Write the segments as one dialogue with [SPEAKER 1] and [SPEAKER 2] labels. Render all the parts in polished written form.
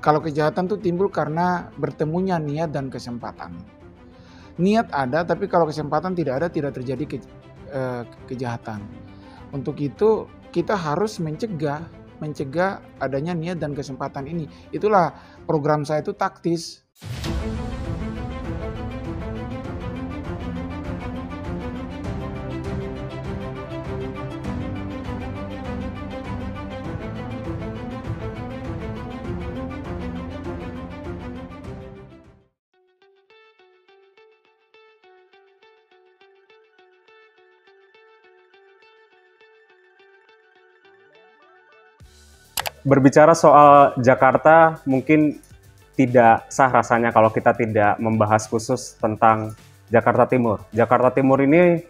[SPEAKER 1] Kalau kejahatan tuh timbul karena bertemunya niat dan kesempatan. Niat ada, tapi kalau kesempatan tidak ada, tidak terjadi kejahatan. Untuk itu kita harus mencegah adanya niat dan kesempatan ini. Itulah program saya itu taktis.
[SPEAKER 2] Berbicara soal Jakarta, mungkin tidak sah rasanya kalau kita tidak membahas khusus tentang Jakarta Timur. Jakarta Timur ini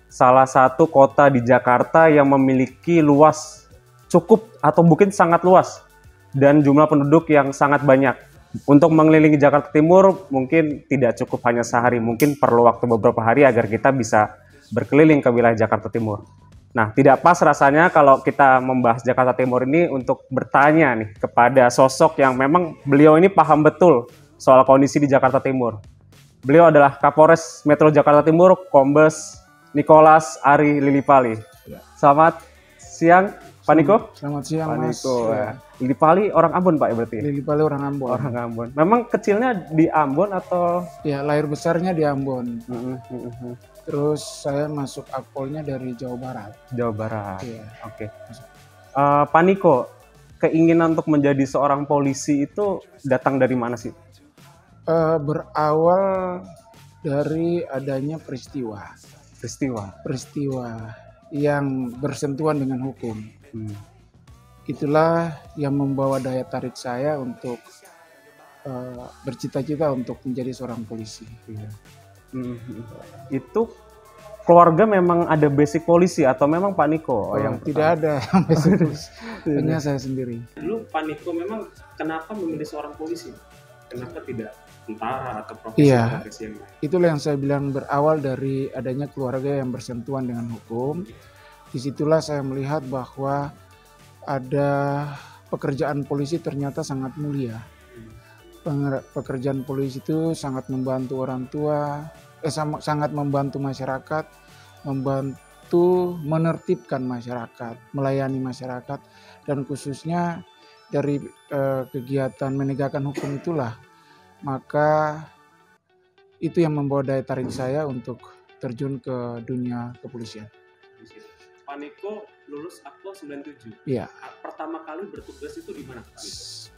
[SPEAKER 2] salah satu kota di Jakarta yang memiliki luas cukup atau mungkin sangat luas dan jumlah penduduk yang sangat banyak. Untuk mengelilingi Jakarta Timur mungkin tidak cukup hanya sehari, mungkin perlu waktu beberapa hari agar kita bisa berkeliling ke wilayah Jakarta Timur. Nah, tidak pas rasanya kalau kita membahas Jakarta Timur ini untuk bertanya nih kepada sosok yang memang beliau ini paham betul soal kondisi di Jakarta Timur. Beliau adalah Kapolres Metro Jakarta Timur, Kombes Nicholas Ari Lillipali. Selamat siang, Pak Niko.
[SPEAKER 1] Selamat siang,
[SPEAKER 2] Pak
[SPEAKER 1] Mas.
[SPEAKER 2] Niko, ya. Lillipali orang Ambon, Pak, ya berarti?
[SPEAKER 1] Lillipali orang Ambon.
[SPEAKER 2] Orang Ambon. Memang kecilnya di Ambon atau?
[SPEAKER 1] Ya, lahir besarnya di Ambon. Terus saya masuk akpolnya dari Jawa Barat.
[SPEAKER 2] Jawa Barat.
[SPEAKER 1] Iya.
[SPEAKER 2] Oke. Pak Niko, keinginan untuk menjadi seorang polisi itu datang dari mana sih?
[SPEAKER 1] Berawal dari adanya peristiwa yang bersentuhan dengan hukum. Itulah yang membawa daya tarik saya untuk bercita-cita untuk menjadi seorang polisi.
[SPEAKER 2] Itu keluarga memang ada basic polisi atau memang Pak Niko yang
[SPEAKER 1] tidak ada basic polisi, hanya saya sendiri.
[SPEAKER 2] Dulu Pak Niko memang kenapa memilih seorang polisi? Kenapa tidak tentara atau profesi yang lain?
[SPEAKER 1] Itulah yang saya bilang, berawal dari adanya keluarga yang bersentuhan dengan hukum. Disitulah saya melihat bahwa ada pekerjaan polisi ternyata sangat mulia. Pekerjaan polisi itu sangat membantu orang tua, sangat membantu masyarakat, membantu menertibkan masyarakat, melayani masyarakat, dan khususnya dari kegiatan menegakkan hukum itulah, maka itu yang membawa daya tarik saya untuk terjun ke dunia kepolisian.
[SPEAKER 2] Pak Niko lulus Akpol 97.
[SPEAKER 1] Iya.
[SPEAKER 2] Pertama kali bertugas itu di mana?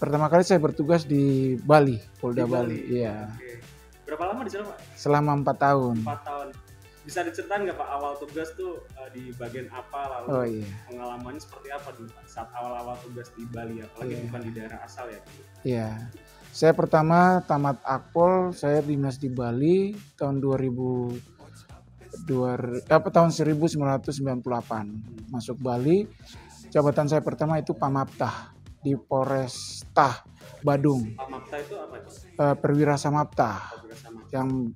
[SPEAKER 1] Pertama kali saya bertugas di Bali, Polda Bali. Iya.
[SPEAKER 2] Oke. Berapa lama di sana, Pak?
[SPEAKER 1] Selama 4 tahun.
[SPEAKER 2] 4 tahun. Bisa diceritain nggak, Pak, awal tugas tuh di bagian apa, lalu pengalamannya seperti apa dulu, Pak, saat awal-awal tugas di Bali, apalagi bukan di daerah asal ya?
[SPEAKER 1] Iya. Saya pertama tamat Akpol, saya dinas di Bali tahun 1998. Masuk Bali, jabatan saya pertama itu Pamaptah di Polresta Badung.
[SPEAKER 2] Pamaptah itu apa itu?
[SPEAKER 1] Perwira Samapta yang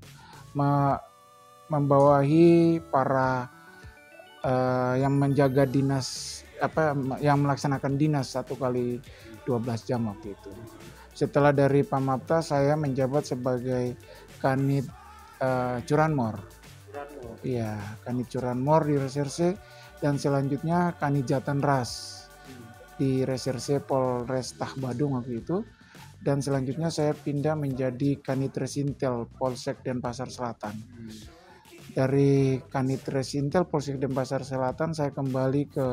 [SPEAKER 1] membawahi para yang menjaga dinas, yang melaksanakan dinas 1 kali 12 jam waktu itu. Setelah dari Pamaptah saya menjabat sebagai Kanit Curanmor. Iya, Kanit Curanmor di Reserse, dan selanjutnya Kanit Jatanras di Reserse Polresta Badung waktu itu. Dan selanjutnya saya pindah menjadi Kanit Resintel Polsek Denpasar Selatan. Dari Kanit Resintel Polsek Denpasar Selatan saya kembali ke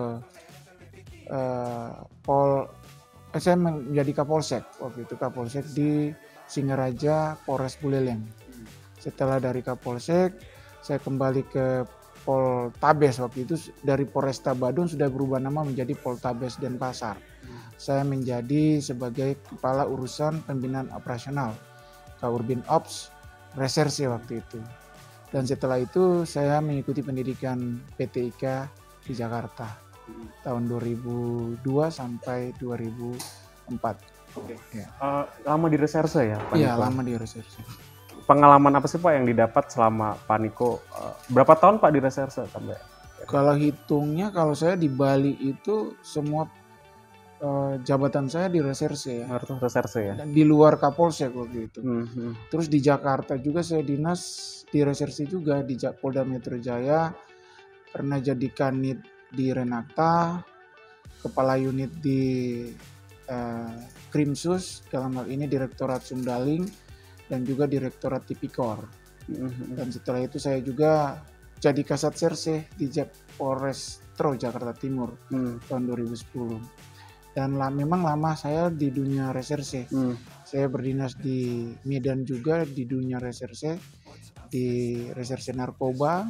[SPEAKER 1] saya menjadi Kapolsek waktu itu, Kapolsek di Singaraja, Polres Buleleng. Setelah dari Kapolsek saya kembali ke Poltabes, waktu itu dari Polresta Badung sudah berubah nama menjadi Poltabes Denpasar. Saya menjadi sebagai kepala urusan pembinaan operasional Kaurbin Ops Reserse waktu itu. Dan setelah itu saya mengikuti pendidikan PTIK di Jakarta tahun 2002 sampai 2004. Ya.
[SPEAKER 2] Lama di Reserse ya, Pak Niko?
[SPEAKER 1] Iya, lama di Reserse.
[SPEAKER 2] Pengalaman apa sih, Pak, yang didapat selama Pak Niko? Berapa tahun, Pak, di Reserse sampai?
[SPEAKER 1] Kalau hitungnya, kalau saya di Bali itu semua jabatan saya di reserse ya.
[SPEAKER 2] Harus reserse ya.
[SPEAKER 1] Di luar Kapolsek waktu itu.
[SPEAKER 2] Hmm.
[SPEAKER 1] Terus di Jakarta juga saya dinas di reserse juga di Polda Metro Jaya. Pernah jadi kanit di Renakta, kepala unit di Krimsus, dalam hal ini Direktorat Sumdaling dan juga Direktorat Tipikor. Dan setelah itu saya juga jadi Kasat Serse di Polrestro Jakarta Timur tahun 2010. Dan memang lama saya di dunia reserse. Saya berdinas di Medan juga di dunia reserse, di reserse narkoba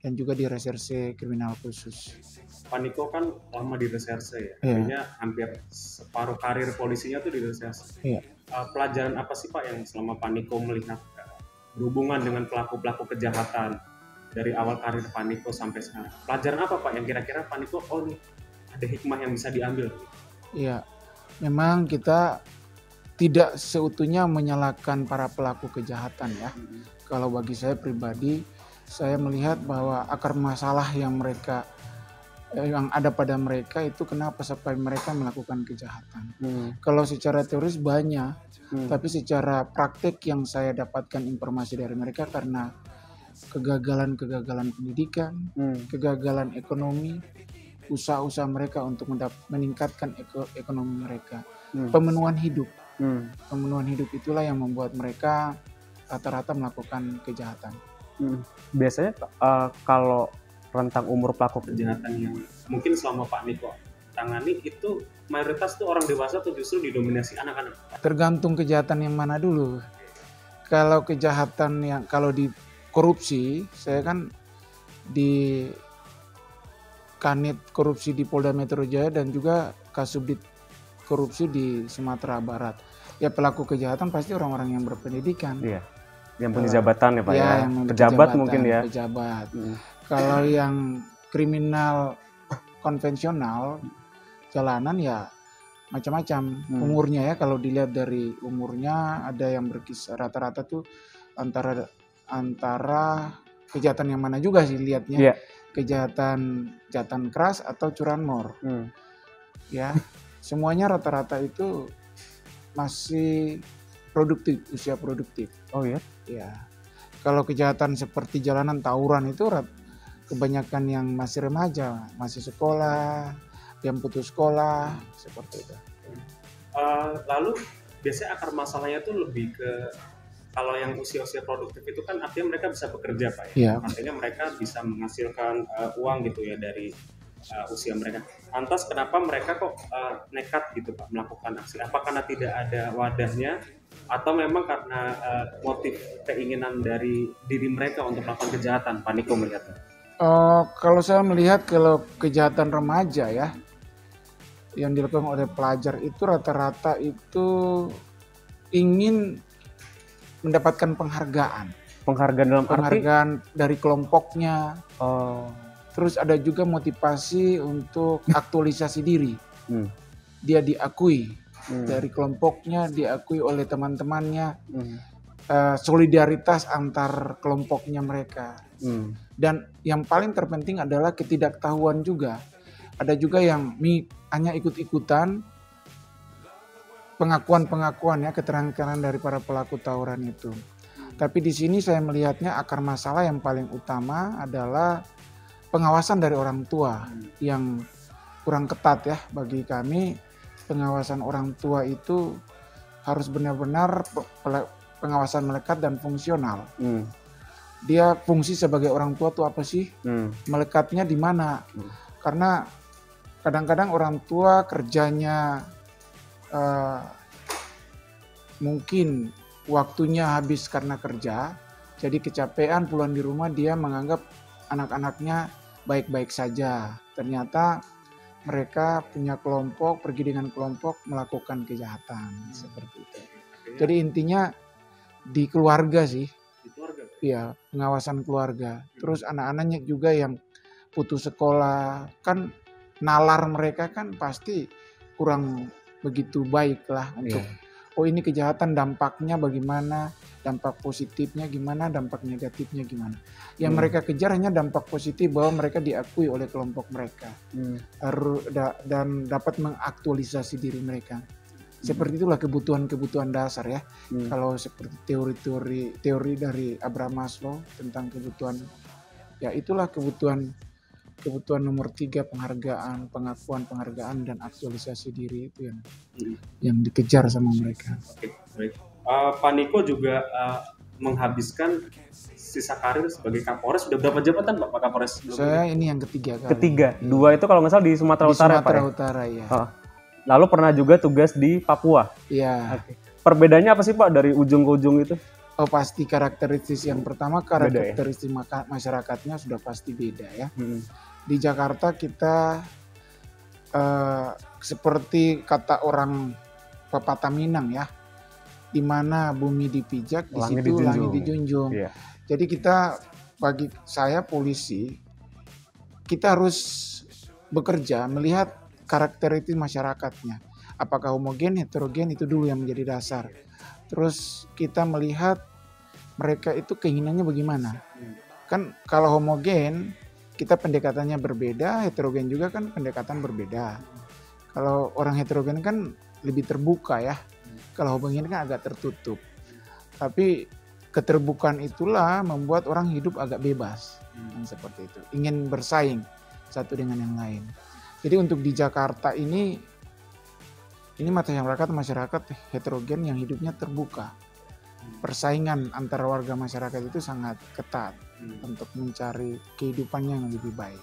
[SPEAKER 1] dan juga di reserse kriminal khusus.
[SPEAKER 2] Pak Niko kan lama di reserse ya, kayaknya hampir separuh karir polisinya tuh di reserse. Pelajaran apa sih Pak yang selama Pak Niko melihat berhubungan dengan pelaku-pelaku kejahatan dari awal karir Pak Niko sampai sekarang? Pelajaran apa Pak yang kira-kira Pak Niko, oh nih ada hikmah yang bisa diambil?
[SPEAKER 1] Iya, memang kita tidak seutuhnya menyalahkan para pelaku kejahatan ya. Kalau bagi saya pribadi, saya melihat bahwa akar masalah yang ada pada mereka itu kenapa sampai mereka melakukan kejahatan. Kalau secara teoris banyak, tapi secara praktek yang saya dapatkan informasi dari mereka karena kegagalan pendidikan, kegagalan ekonomi, usaha-usaha mereka untuk meningkatkan ekonomi mereka, pemenuhan hidup. Pemenuhan hidup itulah yang membuat mereka rata-rata melakukan kejahatan.
[SPEAKER 2] Biasanya kalau rentang umur pelaku kejahatan yang mungkin selama Pak Niko tangani itu mayoritas tuh orang dewasa atau justru didominasi anak-anak?
[SPEAKER 1] Tergantung kejahatan yang mana dulu. Kalau kejahatan yang kalau di korupsi, saya kan di Kanit korupsi di Polda Metro Jaya dan juga Kasubdit korupsi di Sumatera Barat. Ya pelaku kejahatan pasti orang-orang yang berpendidikan.
[SPEAKER 2] Iya. Yang punya jabatan ya Pak ya.
[SPEAKER 1] Pejabat
[SPEAKER 2] mungkin ya.
[SPEAKER 1] Pejabat. Kalau yang kriminal konvensional jalanan ya macam-macam umurnya ya. Kalau dilihat dari umurnya ada yang berkisar rata-rata tuh antara kejahatan yang mana juga sih lihatnya. Kejahatan keras atau curanmor. Ya, semuanya rata-rata itu masih produktif, usia produktif.
[SPEAKER 2] Oh ya?
[SPEAKER 1] Ya. Kalau kejahatan seperti jalanan tawuran itu kebanyakan yang masih remaja, masih sekolah, yang putus sekolah, seperti itu.
[SPEAKER 2] Lalu biasanya akar masalahnya tuh lebih ke kalau yang usia-usia produktif itu kan artinya mereka bisa bekerja Pak ya. Artinya mereka bisa menghasilkan uang gitu ya dari usia mereka. Lantas kenapa mereka kok nekat gitu Pak melakukan aksi? Apa karena tidak ada wadahnya atau memang karena motif keinginan dari diri mereka untuk melakukan kejahatan? Pak Niko melihatnya?
[SPEAKER 1] Kalau saya melihat kalau kejahatan remaja ya yang dilakukan oleh pelajar itu rata-rata itu ingin mendapatkan penghargaan dalam penghargaan dari kelompoknya. Terus ada juga motivasi untuk aktualisasi diri. Dia diakui dari kelompoknya, diakui oleh teman-temannya. Solidaritas antar kelompoknya mereka. Dan yang paling terpenting adalah ketidaktahuan juga. Ada juga yang hanya ikut-ikutan pengakuan ya, keterangan dari para pelaku tawuran itu. Tapi di sini saya melihatnya akar masalah yang paling utama adalah pengawasan dari orang tua yang kurang ketat ya. Bagi kami pengawasan orang tua itu harus benar-benar pengawasan melekat dan fungsional. Dia fungsi sebagai orang tua itu apa sih? Melekatnya di mana? Karena kadang-kadang orang tua kerjanya mungkin waktunya habis karena kerja, jadi kecapean pulang di rumah dia menganggap anak-anaknya baik-baik saja. Ternyata mereka punya kelompok, pergi dengan kelompok melakukan kejahatan seperti itu. Jadi intinya di keluarga sih, ya pengawasan keluarga. Terus anak-anaknya juga yang putus sekolah, kan nalar mereka kan pasti kurang begitu baik lah untuk oh ini kejahatan dampaknya bagaimana, dampak positifnya gimana, dampak negatifnya gimana. Yang mereka kejar hanya dampak positif bahwa mereka diakui oleh kelompok mereka dan dapat mengaktualisasi diri mereka. Seperti itulah kebutuhan dasar ya. Kalau seperti teori dari Abraham Maslow tentang kebutuhan, ya itulah kebutuhan nomor 3, penghargaan dan aktualisasi diri itu yang dikejar sama mereka.
[SPEAKER 2] Oke, baik. Pak Niko juga menghabiskan sisa karir sebagai Kapolres. Sudah berapa jabatan Pak Kapolres?
[SPEAKER 1] Saya ini yang ketiga kali.
[SPEAKER 2] Ketiga, 2 itu kalau nggak salah di Sumatera Utara, Pak.
[SPEAKER 1] Sumatera Utara ya.
[SPEAKER 2] Lalu pernah juga tugas di Papua.
[SPEAKER 1] Iya.
[SPEAKER 2] Oke. Perbedaannya apa sih Pak dari ujung ke ujung itu?
[SPEAKER 1] Oh pasti karakteristik yang pertama, karakteristik masyarakatnya sudah pasti beda ya. Di Jakarta kita seperti kata orang pepatah Minang ya, di mana bumi dipijak, di situ langit dijunjung. Yeah. Jadi bagi saya polisi, kita harus bekerja melihat karakteristik masyarakatnya. Apakah homogen, heterogen, itu dulu yang menjadi dasar. Terus kita melihat mereka itu keinginannya bagaimana. Kan kalau homogen, kita pendekatannya berbeda, heterogen juga kan pendekatan berbeda. Kalau orang heterogen kan lebih terbuka ya. Kalau homogen kan agak tertutup. Tapi keterbukaan itulah membuat orang hidup agak bebas. Yang seperti itu. Ingin bersaing satu dengan yang lain. Jadi untuk di Jakarta ini masyarakat heterogen yang hidupnya terbuka. Persaingan antara warga masyarakat itu sangat ketat untuk mencari kehidupannya yang lebih baik.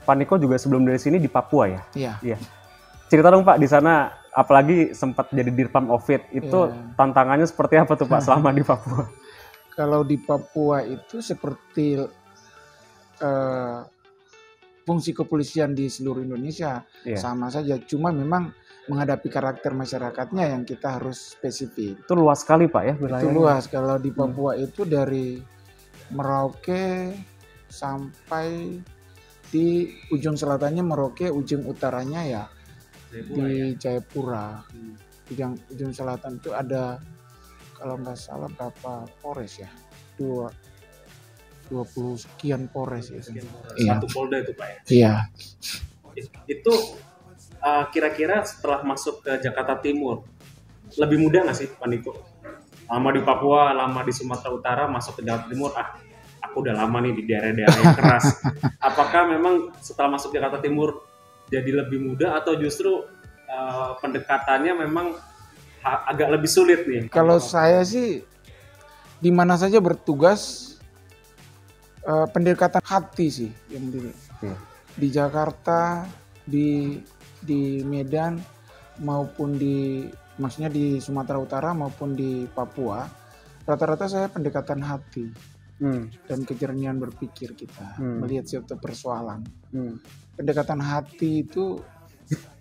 [SPEAKER 2] Pak Niko juga sebelum dari sini di Papua ya?
[SPEAKER 1] Iya.
[SPEAKER 2] Cerita dong Pak, di sana apalagi sempat jadi Dirpam Ovid, itu tantangannya seperti apa tuh Pak selama di Papua?
[SPEAKER 1] Kalau di Papua itu seperti fungsi kepolisian di seluruh Indonesia sama saja, cuma memang menghadapi karakter masyarakatnya yang kita harus spesifik.
[SPEAKER 2] Itu luas sekali Pak ya wilayahnya?
[SPEAKER 1] Itu luas. Kalau di Papua itu dari Merauke sampai di ujung selatannya Merauke, ujung utaranya ya di Jayapura. Ujung selatan itu ada kalau nggak salah berapa Polres ya? 20 sekian Polres itu.
[SPEAKER 2] Satu Polda itu Pak ya?
[SPEAKER 1] Iya.
[SPEAKER 2] Itu kira-kira setelah masuk ke Jakarta Timur lebih mudah nggak sih Pak Niko? Lama di Papua, lama di Sumatera Utara, masuk ke Jakarta Timur, aku udah lama nih di daerah-daerah yang keras. Apakah memang setelah masuk Jakarta Timur jadi lebih mudah atau justru pendekatannya memang agak lebih sulit nih?
[SPEAKER 1] Kalau saya sih di mana saja bertugas pendekatan hati sih yang di Jakarta, di Medan maupun maksudnya di Sumatera Utara maupun di Papua, rata-rata saya pendekatan hati dan kejernihan berpikir kita melihat suatu persoalan. Pendekatan hati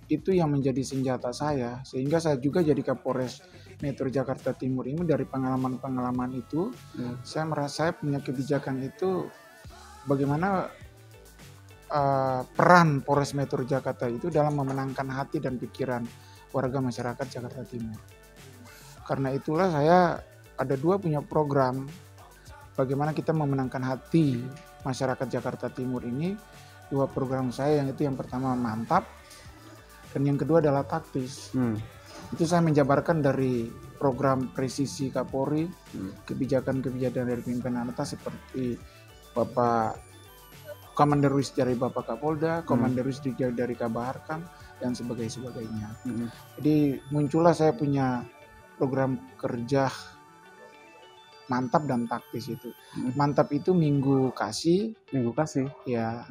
[SPEAKER 1] itu yang menjadi senjata saya, sehingga saya juga jadi Kapolres Metro Jakarta Timur ini. Dari pengalaman itu saya merasa saya punya kebijakan itu bagaimana peran Polres Metro Jakarta itu dalam memenangkan hati dan pikiran warga masyarakat Jakarta Timur. Karena itulah saya ada 2 punya program bagaimana kita memenangkan hati masyarakat Jakarta Timur ini. 2 program saya, yang itu yang pertama mantap dan yang kedua adalah taktis. Itu saya menjabarkan dari program presisi Kapolri, kebijakan-kebijakan dari pimpinan atas seperti Bapak Komanderwis dari Bapak Kapolda, Komanderwis dari Kabaharkam, dan sebagainya. Jadi muncullah saya punya program kerja mantap dan taktis itu. Mantap itu Minggu kasih, ya,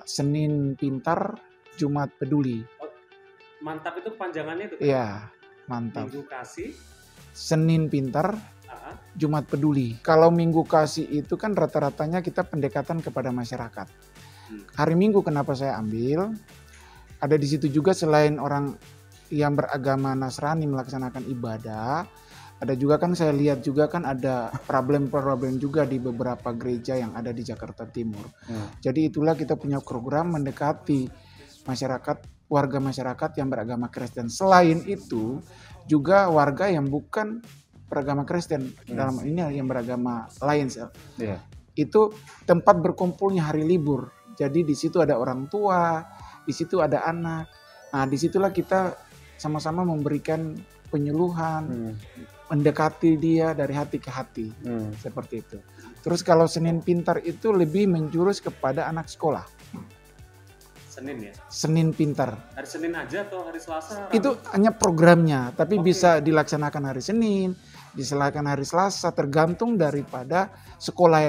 [SPEAKER 1] Senin pintar, Jumat peduli.
[SPEAKER 2] Mantap itu panjangannya itu?
[SPEAKER 1] Iya, mantap.
[SPEAKER 2] Minggu kasih,
[SPEAKER 1] Senin pintar, Jumat peduli. Kalau Minggu kasih itu kan rata-ratanya kita pendekatan kepada masyarakat. Hari Minggu kenapa saya ambil? Ada di situ juga selain orang yang beragama Nasrani melaksanakan ibadah, ada juga kan saya lihat juga kan ada problem-problem juga di beberapa gereja yang ada di Jakarta Timur. Jadi itulah kita punya program mendekati masyarakat, warga masyarakat yang beragama Kristen. Selain itu juga warga yang bukan beragama Kristen, dalam ini yang beragama lain,
[SPEAKER 2] Iya.
[SPEAKER 1] itu tempat berkumpulnya hari libur. Jadi di situ ada orang tua, di situ ada anak. Nah, disitulah kita sama-sama memberikan penyuluhan, mendekati dia dari hati ke hati, seperti itu. Terus kalau Senin Pintar itu lebih menjurus kepada anak sekolah.
[SPEAKER 2] Senin ya?
[SPEAKER 1] Senin Pintar.
[SPEAKER 2] Hari Senin aja atau hari Selasa?
[SPEAKER 1] Itu hanya programnya, tapi bisa dilaksanakan hari Senin, dilaksanakan hari Selasa, tergantung daripada sekolah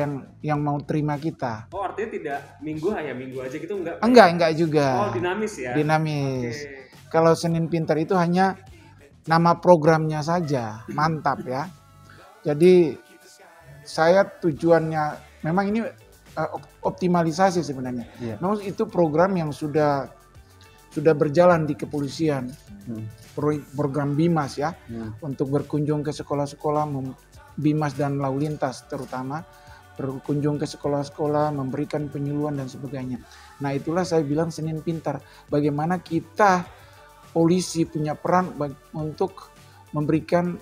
[SPEAKER 1] yang mau terima kita.
[SPEAKER 2] Oh, artinya tidak minggu aja gitu enggak?
[SPEAKER 1] Enggak juga.
[SPEAKER 2] Oh, dinamis ya?
[SPEAKER 1] Dinamis. Kalau Senin Pintar itu hanya nama programnya saja, mantap ya. Jadi saya tujuannya memang ini optimalisasi sebenarnya. Memang itu program yang sudah berjalan di kepolisian, program Bimas ya, untuk berkunjung ke sekolah-sekolah, Bimas dan lalu lintas terutama, berkunjung ke sekolah-sekolah, memberikan penyuluhan dan sebagainya. Nah itulah saya bilang Senin Pintar, bagaimana kita polisi punya peran untuk memberikan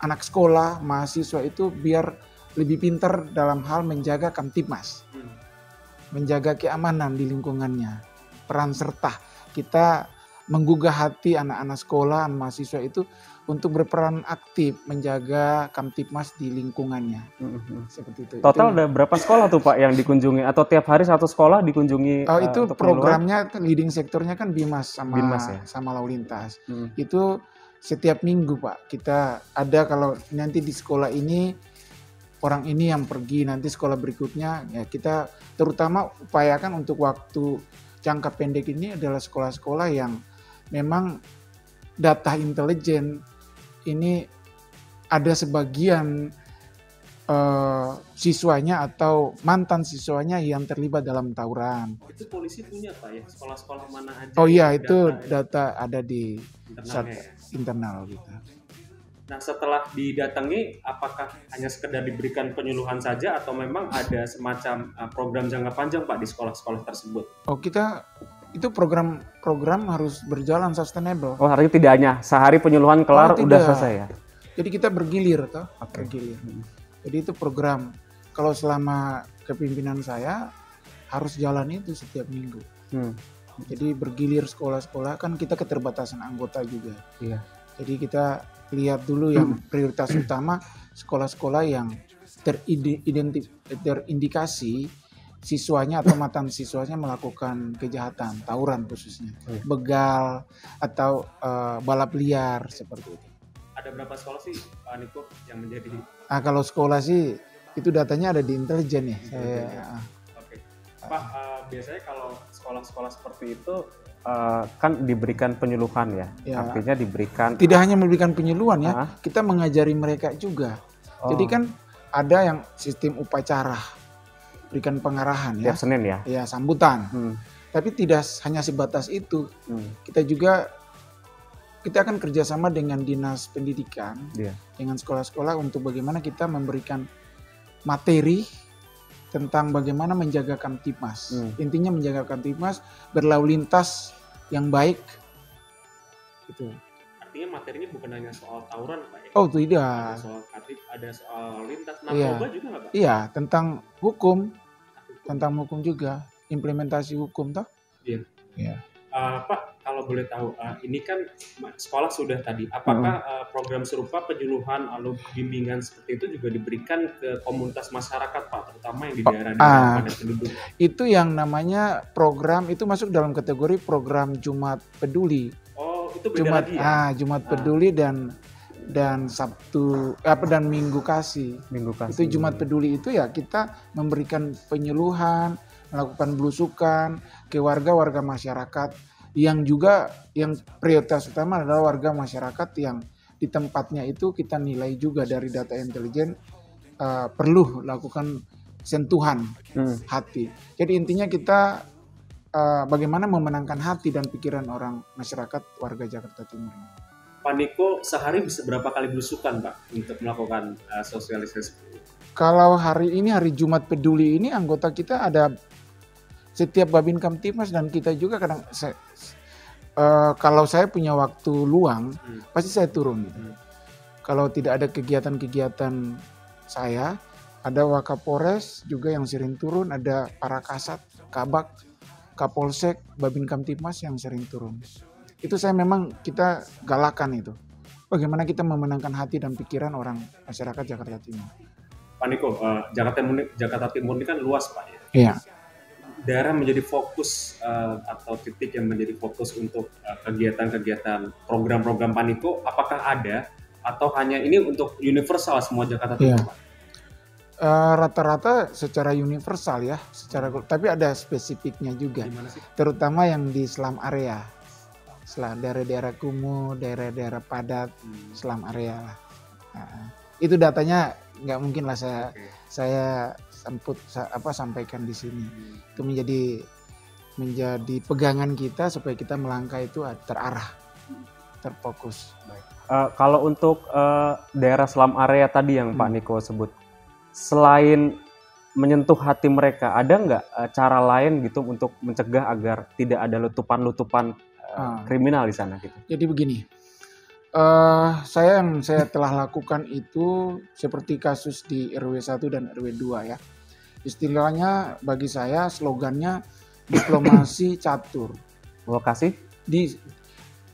[SPEAKER 1] anak sekolah, mahasiswa itu biar lebih pintar dalam hal menjaga Kamtibmas, menjaga keamanan di lingkungannya, peran serta kita menggugah hati anak-anak sekolah, mahasiswa itu untuk berperan aktif menjaga Kamtibmas di lingkungannya. Seperti itu.
[SPEAKER 2] Total ada berapa sekolah tuh Pak yang dikunjungi atau tiap hari satu sekolah dikunjungi?
[SPEAKER 1] Oh itu programnya leading sektornya kan Bimas sama lalu lintas. Itu setiap minggu Pak kita ada, kalau nanti di sekolah ini orang ini yang pergi, nanti sekolah berikutnya ya kita terutama upayakan untuk waktu jangka pendek ini adalah sekolah-sekolah yang memang data intelijen ini ada sebagian siswanya atau mantan siswanya yang terlibat dalam tawuran.
[SPEAKER 2] Itu polisi punya Pak ya, sekolah-sekolah mana aja?
[SPEAKER 1] Oh iya, itu data ada di internal gitu.
[SPEAKER 2] Nah setelah didatangi, apakah hanya sekedar diberikan penyuluhan saja atau memang ada semacam program jangka panjang Pak di sekolah-sekolah tersebut?
[SPEAKER 1] Oh kita itu program harus berjalan sustainable.
[SPEAKER 2] Oh artinya tidak hanya sehari penyuluhan kelar udah selesai ya?
[SPEAKER 1] Jadi kita bergilir toh, bergilir. Jadi itu program. Kalau selama kepemimpinan saya harus jalan itu setiap minggu. Jadi bergilir sekolah-sekolah, kan kita keterbatasan anggota juga.
[SPEAKER 2] Iya.
[SPEAKER 1] Jadi kita lihat dulu yang prioritas utama sekolah-sekolah yang terindikasi siswanya atau mantan siswanya melakukan kejahatan, tawuran khususnya, begal atau balap liar seperti itu.
[SPEAKER 2] Ada berapa sekolah sih Pak Niko yang menjadi?
[SPEAKER 1] Nah kalau sekolah sih itu datanya ada di intelijen ya.
[SPEAKER 2] Oke. Pak biasanya kalau sekolah-sekolah seperti itu kan diberikan penyuluhan ya, artinya diberikan.
[SPEAKER 1] Tidak hanya memberikan penyuluhan ya, kita mengajari mereka juga. Jadi kan ada yang sistem upacara, berikan pengarahan ya.
[SPEAKER 2] Tiap Senin ya.
[SPEAKER 1] Ya sambutan. Tapi tidak hanya sebatas itu. Kita akan kerjasama dengan dinas pendidikan, dengan sekolah-sekolah untuk bagaimana kita memberikan materi tentang bagaimana menjaga Kamtibmas. Intinya menjaga Kamtibmas, berlalu lintas yang baik. Gitu.
[SPEAKER 2] Artinya materinya bukan hanya soal tawuran Pak ya?
[SPEAKER 1] Oh tidak.
[SPEAKER 2] Ada soal lintas narkoba juga nggak Pak?
[SPEAKER 1] Iya, tentang hukum. Tentang hukum juga. Implementasi hukum toh? Iya.
[SPEAKER 2] Pak, kalau boleh tahu, ini kan sekolah sudah tadi. Apakah program serupa penyuluhan lalu bimbingan seperti itu juga diberikan ke komunitas masyarakat Pak, terutama yang di daerah-daerah padat penduduk?
[SPEAKER 1] Itu yang namanya program, itu masuk dalam kategori program Jumat Peduli.
[SPEAKER 2] Oh, itu beda lagi ya?
[SPEAKER 1] Jumat Peduli dan Sabtu dan Minggu Kasih. Itu Jumat Peduli itu ya kita memberikan penyuluhan, melakukan belusukan ke warga-warga masyarakat yang juga yang prioritas utama adalah warga masyarakat yang di tempatnya itu kita nilai juga dari data intelijen perlu lakukan sentuhan hati. Jadi intinya kita bagaimana memenangkan hati dan pikiran orang masyarakat warga Jakarta Timur.
[SPEAKER 2] Pak Niko sehari bisa berapa kali belusukan Pak untuk melakukan sosialisasi?
[SPEAKER 1] Kalau hari ini hari Jumat Peduli ini anggota kita ada setiap Babin Kamtibmas dan kita juga kadang kalau saya punya waktu luang pasti saya turun gitu. Kalau tidak ada kegiatan-kegiatan saya, ada Wakapolres juga yang sering turun, ada para kasat, kabak, kapolsek, babin kamtipmas yang sering turun. Itu saya memang kita galakan itu. Bagaimana kita memenangkan hati dan pikiran orang masyarakat Jakarta Timur.
[SPEAKER 2] Pak Niko, Jakarta Timur ini kan luas Pak ya.
[SPEAKER 1] Iya.
[SPEAKER 2] Daerah menjadi fokus atau titik yang menjadi fokus untuk kegiatan-kegiatan program-program Pak Niko, apakah ada atau hanya ini untuk universal semua Jakarta Timur?
[SPEAKER 1] Iya. Rata-rata secara universal ya, tapi ada spesifiknya juga.
[SPEAKER 2] Gimana sih?
[SPEAKER 1] Terutama yang di slum area, daerah-daerah kumuh, daerah-daerah padat, slum area lah. Nah, itu datanya nggak mungkin lah saya sampaikan di sini. Itu menjadi pegangan kita supaya kita melangkah itu terarah, terfokus.
[SPEAKER 2] Kalau untuk daerah slum area tadi yang Pak Niko sebut, selain menyentuh hati mereka, ada nggak cara lain gitu untuk mencegah agar tidak ada letupan-letupan kriminal di sana gitu?
[SPEAKER 1] Jadi begini, yang saya telah lakukan itu seperti kasus di RW 1 dan RW 2 ya. Istilahnya bagi saya slogannya diplomasi catur.
[SPEAKER 2] Lokasi?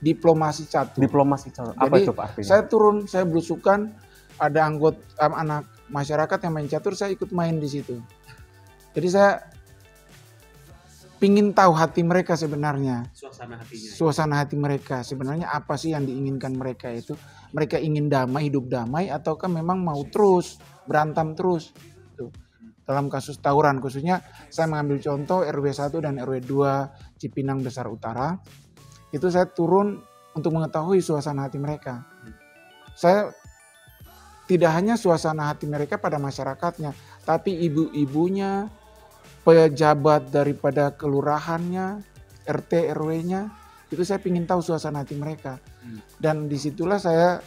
[SPEAKER 1] Diplomasi catur.
[SPEAKER 2] Diplomasi catur. Apa
[SPEAKER 1] Jadi,
[SPEAKER 2] itu Pak artinya?
[SPEAKER 1] saya turun, saya belusukan, ada anggota anak masyarakat yang main catur, saya ikut main di situ. Jadi saya pingin tahu hati mereka sebenarnya. Suasana hati mereka sebenarnya apa sih yang diinginkan mereka itu? Mereka ingin damai, hidup damai, ataukah memang mau terus berantem terus? Tuh. Dalam kasus tawuran khususnya saya mengambil contoh RW 1 dan RW 2 Cipinang Besar Utara. Itu saya turun untuk mengetahui suasana hati mereka. Saya tidak hanya suasana hati mereka pada masyarakatnya, tapi ibu-ibunya, pejabat daripada kelurahannya, RT RW-nya, itu saya ingin tahu suasana hati mereka. Dan disitulah saya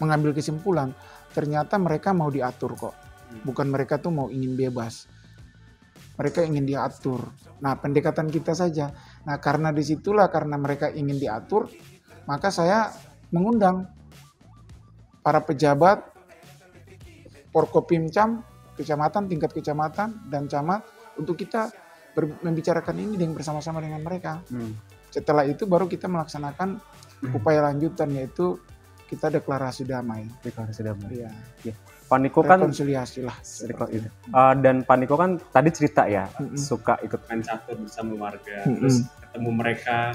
[SPEAKER 1] mengambil kesimpulan, ternyata mereka mau diatur kok. Bukan mereka tuh mau ingin bebas. Mereka ingin diatur. Nah, pendekatan kita saja. Nah, karena mereka ingin diatur, maka saya mengundang para pejabat, Porkopimcam, kecamatan, tingkat kecamatan, dan camat untuk kita membicarakan ini bersama-sama dengan mereka. Setelah itu baru kita melaksanakan upaya lanjutan, yaitu kita deklarasi damai.
[SPEAKER 2] Deklarasi damai.
[SPEAKER 1] Iya.
[SPEAKER 2] Ya. Pak Niko kan
[SPEAKER 1] rekonsiliasi lah.
[SPEAKER 2] Dan Pak Niko kan tadi cerita ya, suka ikut main catur bersama warga, terus ketemu mereka,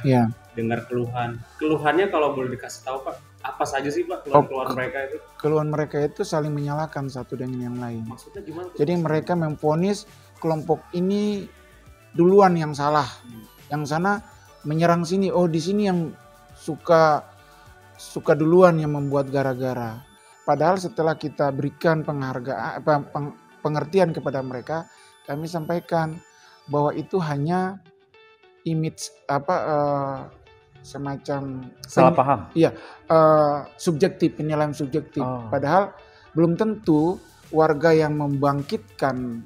[SPEAKER 2] dengar keluhan. Keluhannya kalau boleh dikasih tahu Pak, apa saja sih Pak keluhan mereka itu?
[SPEAKER 1] Keluhan mereka itu saling menyalahkan satu dengan yang lain.
[SPEAKER 2] Maksudnya gimana?
[SPEAKER 1] Jadi mereka memvonis kelompok ini duluan yang salah, yang sana menyerang sini. Oh, di sini yang suka duluan yang membuat gara-gara. Padahal setelah kita berikan pengertian kepada mereka, kami sampaikan bahwa itu hanya image semacam
[SPEAKER 2] salah paham.
[SPEAKER 1] Iya, subjektif, penilaian subjektif. Padahal belum tentu warga yang membangkitkan,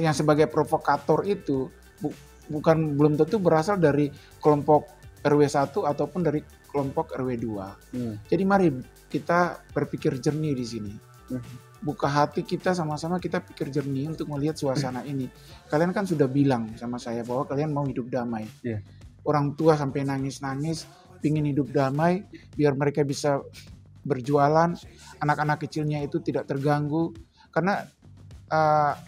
[SPEAKER 1] yang sebagai provokator itu belum tentu berasal dari kelompok RW 1 ataupun dari kelompok RW 2. Jadi mari kita berpikir jernih di sini. Buka hati kita, sama-sama kita pikir jernih untuk melihat suasana ini. Kalian kan sudah bilang sama saya bahwa kalian mau hidup damai. Orang tua sampai nangis-nangis, pingin hidup damai, biar mereka bisa berjualan, anak-anak kecilnya itu tidak terganggu. Karena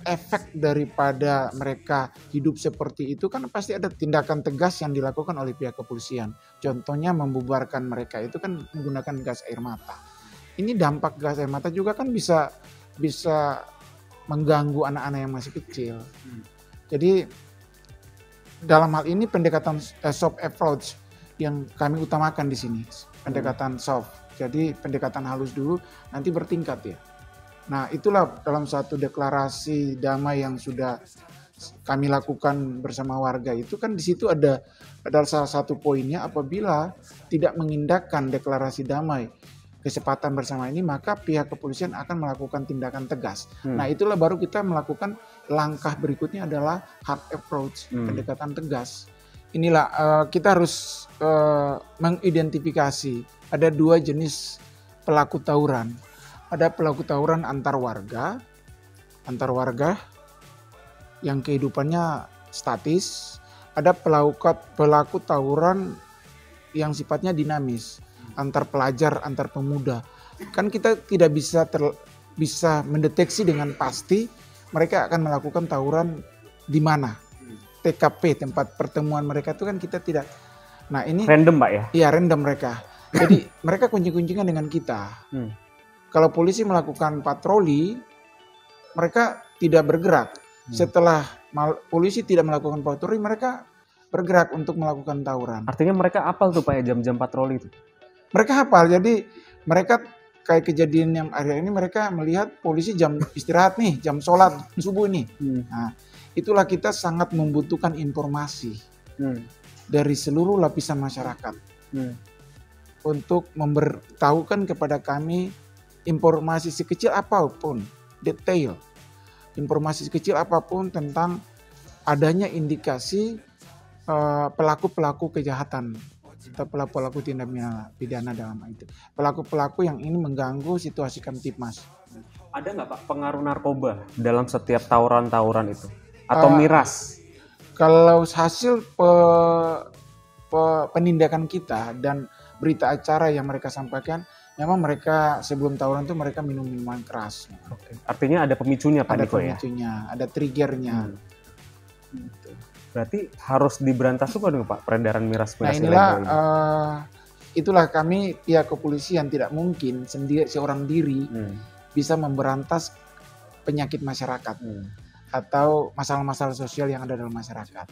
[SPEAKER 1] efek daripada mereka hidup seperti itu kan pasti ada tindakan tegas yang dilakukan oleh pihak kepolisian. Contohnya membubarkan mereka itu kan menggunakan gas air mata. Ini dampak gas air mata juga kan bisa mengganggu anak-anak yang masih kecil. Jadi dalam hal ini pendekatan soft approach yang kami utamakan di sini, pendekatan soft. Jadi pendekatan halus dulu, nanti bertingkat ya. Nah, itulah dalam satu deklarasi damai yang sudah kami lakukan bersama warga itu kan di situ ada salah satu poinnya, apabila tidak mengindahkan deklarasi damai kesepakatan bersama ini, maka pihak kepolisian akan melakukan tindakan tegas. Nah, itulah baru kita melakukan langkah berikutnya adalah hard approach, pendekatan tegas. Inilah kita harus mengidentifikasi ada dua jenis pelaku tawuran. Ada pelaku tawuran antar warga yang kehidupannya statis. Ada pelaku tawuran yang sifatnya dinamis, antar pelajar, antar pemuda. Kan kita tidak bisa mendeteksi dengan pasti mereka akan melakukan tawuran di mana. TKP, tempat pertemuan mereka itu kan kita tidak. Nah ini
[SPEAKER 2] random Pak ya?
[SPEAKER 1] Iya random mereka. Jadi mereka kunci-kuncingan dengan kita. Kalau polisi melakukan patroli, mereka tidak bergerak. Setelah polisi tidak melakukan patroli, mereka bergerak untuk melakukan tawuran.
[SPEAKER 2] Artinya mereka hafal tuh Pak ya jam-jam patroli itu?
[SPEAKER 1] Mereka hafal, jadi mereka kayak kejadian yang hari ini mereka melihat polisi jam istirahat nih, jam sholat subuh nih. Nah, itulah kita sangat membutuhkan informasi dari seluruh lapisan masyarakat untuk memberitahukan kepada kami informasi sekecil apapun, detail, informasi sekecil apapun tentang adanya indikasi pelaku-pelaku kejahatan atau pelaku-pelaku tindak pidana dalam itu. Pelaku-pelaku yang ini mengganggu situasi Kamtipmas.
[SPEAKER 2] Ada nggak Pak pengaruh narkoba dalam setiap tawuran-tawuran itu? Atau miras?
[SPEAKER 1] Kalau hasil penindakan kita dan berita acara yang mereka sampaikan, memang mereka sebelum tawuran itu mereka minum minuman keras.
[SPEAKER 2] Artinya ada pemicunya Pak Niko ya?
[SPEAKER 1] Ada pemicunya, ada triggernya.
[SPEAKER 2] Berarti harus diberantas juga dong Pak peredaran miras
[SPEAKER 1] Nah inilah itulah kami pihak kepolisian tidak mungkin seorang diri bisa memberantas penyakit masyarakat atau masalah-masalah sosial yang ada dalam masyarakat.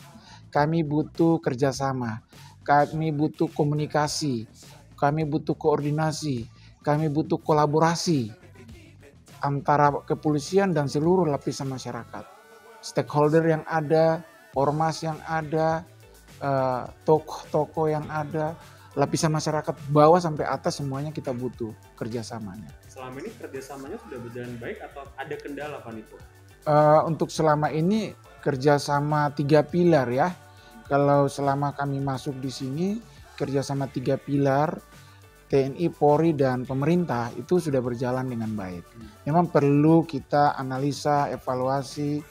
[SPEAKER 1] Kami butuh kerjasama, kami butuh komunikasi, kami butuh koordinasi, kami butuh kolaborasi antara kepolisian dan seluruh lapisan masyarakat, stakeholder yang ada, ormas yang ada, tokoh-tokoh yang ada, lapisan masyarakat bawah sampai atas semuanya kita butuh kerjasamanya.
[SPEAKER 2] Selama ini kerjasamanya sudah berjalan baik atau ada kendala Pak Niko?
[SPEAKER 1] Untuk selama ini kerjasama 3 pilar ya. Kalau selama kami masuk di sini kerjasama 3 pilar TNI, Polri dan pemerintah itu sudah berjalan dengan baik. Memang perlu kita analisa, evaluasi,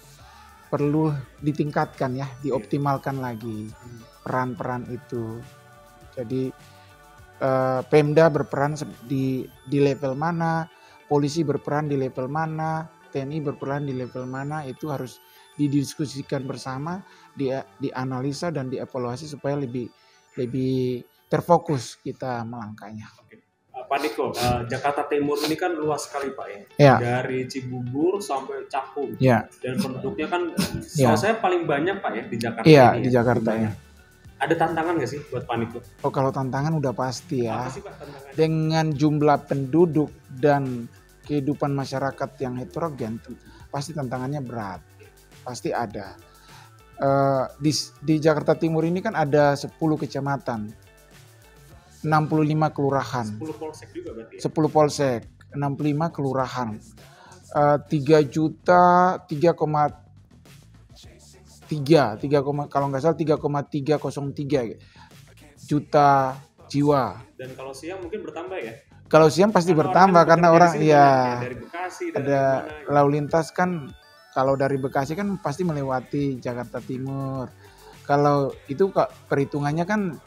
[SPEAKER 1] perlu ditingkatkan ya, dioptimalkan lagi peran-peran itu. Jadi Pemda berperan di level mana, polisi berperan di level mana, TNI berperan di level mana, itu harus didiskusikan bersama, dianalisa dan dievaluasi supaya lebih terfokus kita melangkahnya.
[SPEAKER 2] Pak Niko, Jakarta Timur ini kan luas sekali Pak ya, dari Cibubur sampai Cakung, dan penduduknya kan saya paling banyak Pak ya di Jakarta.
[SPEAKER 1] Iya di Jakarta ya.
[SPEAKER 2] Ada tantangan nggak sih buat Pak Niko?
[SPEAKER 1] Oh kalau tantangan udah pasti ya.
[SPEAKER 2] Apa sih Pak tantangannya? Dengan
[SPEAKER 1] jumlah penduduk dan kehidupan masyarakat yang heterogen, pasti tantangannya berat, pasti ada. Di Jakarta Timur ini kan ada 10 kecamatan, 65 kelurahan,
[SPEAKER 2] 10 polsek juga berarti ya?
[SPEAKER 1] 10 polsek, 65 kelurahan, 3,3 kalau nggak salah 3,303 juta jiwa.
[SPEAKER 2] Dan kalau siang mungkin bertambah ya?
[SPEAKER 1] Kalau siang pasti bertambah karena orang ya
[SPEAKER 2] dari Bekasi,
[SPEAKER 1] ada lalu lintas kan. Kalau dari Bekasi kan pasti melewati Jakarta Timur. Kalau itu perhitungannya kan